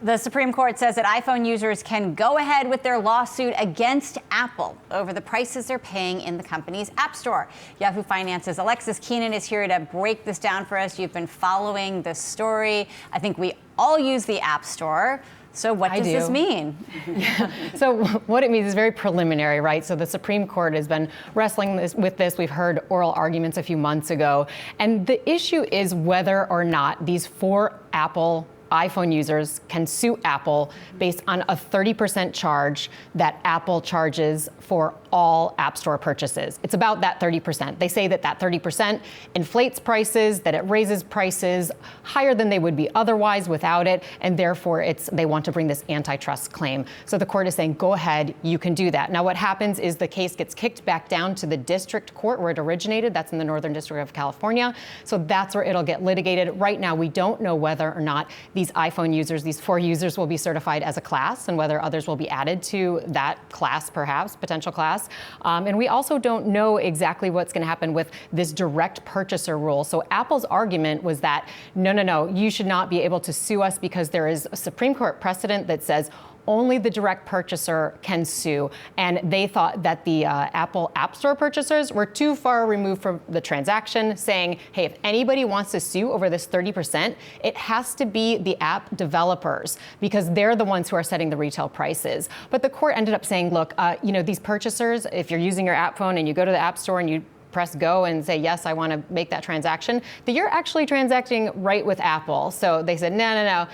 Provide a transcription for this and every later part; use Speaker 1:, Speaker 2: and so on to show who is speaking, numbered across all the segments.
Speaker 1: The Supreme Court says that iPhone users can go ahead with their lawsuit against Apple over the prices they're paying in the company's App Store. Yahoo Finance's Alexis Keenan is here to break this down for us. You've been following this story. I think we all use the App Store. So what does this mean?
Speaker 2: Yeah. So what it means is very preliminary, right? So the Supreme Court has been wrestling with this. We've heard oral arguments a few months ago. And the issue is whether or not these 4 Apple iPhone users can sue Apple based on a 30% charge that Apple charges for all App Store purchases. It's about that 30%. They say that 30% inflates prices, that it raises prices higher than they would be otherwise without it, and therefore they want to bring this antitrust claim. So the court is saying, go ahead, you can do that. Now what happens is the case gets kicked back down to the district court where it originated. That's in the Northern District of California. So that's where it'll get litigated. Right now, we don't know whether or not these iPhone users, these 4 users, will be certified as a class and whether others will be added to that class, perhaps, potential class. And we also don't know exactly what's going to happen with this direct purchaser rule. So Apple's argument was that, no, you should not be able to sue us because there is a Supreme Court precedent that says only the direct purchaser can sue. And they thought that the Apple App Store purchasers were too far removed from the transaction, saying, hey, if anybody wants to sue over this 30%, it has to be the app developers because they're the ones who are setting the retail prices. But the court ended up saying, look, these purchasers, if you're using your app phone and you go to the App Store and you press go and say, yes, I want to make that transaction, that you're actually transacting right with Apple. So they said, no,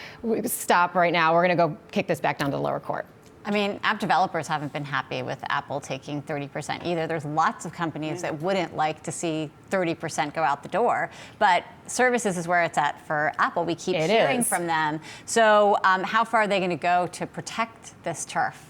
Speaker 2: stop right now. We're going to go kick this back down to the lower court.
Speaker 1: I mean, app developers haven't been happy with Apple taking 30% either. There's lots of companies that wouldn't like to see 30% go out the door. But services is where it's at for Apple. We keep hearing from them. So how far are they going to go to protect this turf?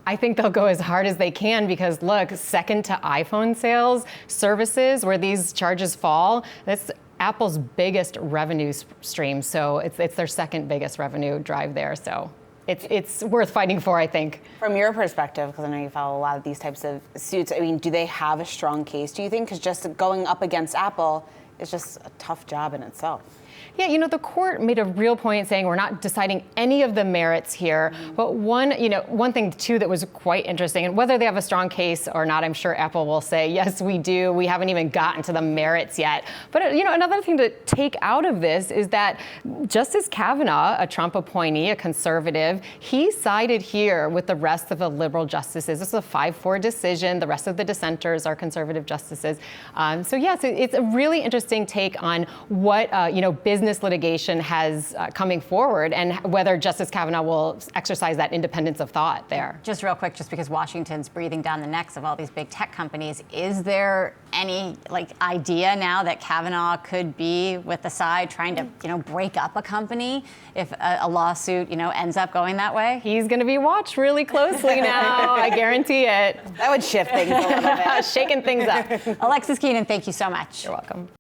Speaker 2: I think they'll go as hard as they can because, look, second to iPhone sales, services where these charges fall, that's Apple's biggest revenue stream. So it's their second biggest revenue drive there. So it's worth fighting for, I think.
Speaker 3: From your perspective, because I know you follow a lot of these types of suits, I mean, do they have a strong case, do you think? Because just going up against Apple is just a tough job in itself.
Speaker 2: Yeah, the court made a real point saying we're not deciding any of the merits here. But one thing too that was quite interesting, and whether they have a strong case or not, I'm sure Apple will say, yes, we do. We haven't even gotten to the merits yet. But another thing to take out of this is that Justice Kavanaugh, a Trump appointee, a conservative, he sided here with the rest of the liberal justices. This is a 5-4 decision. The rest of the dissenters are conservative justices. So yes, it's a really interesting take on what business litigation has coming forward and whether Justice Kavanaugh will exercise that independence of thought there.
Speaker 1: Just real quick, just because Washington's breathing down the necks of all these big tech companies, is there any idea now that Kavanaugh could be with the side trying to break up a company if a lawsuit ends up going that way?
Speaker 2: He's going to be watched really closely now. I guarantee it.
Speaker 3: That would shift things a little bit.
Speaker 2: Shaking things up.
Speaker 1: Alexis Keenan, thank you so much.
Speaker 2: You're welcome.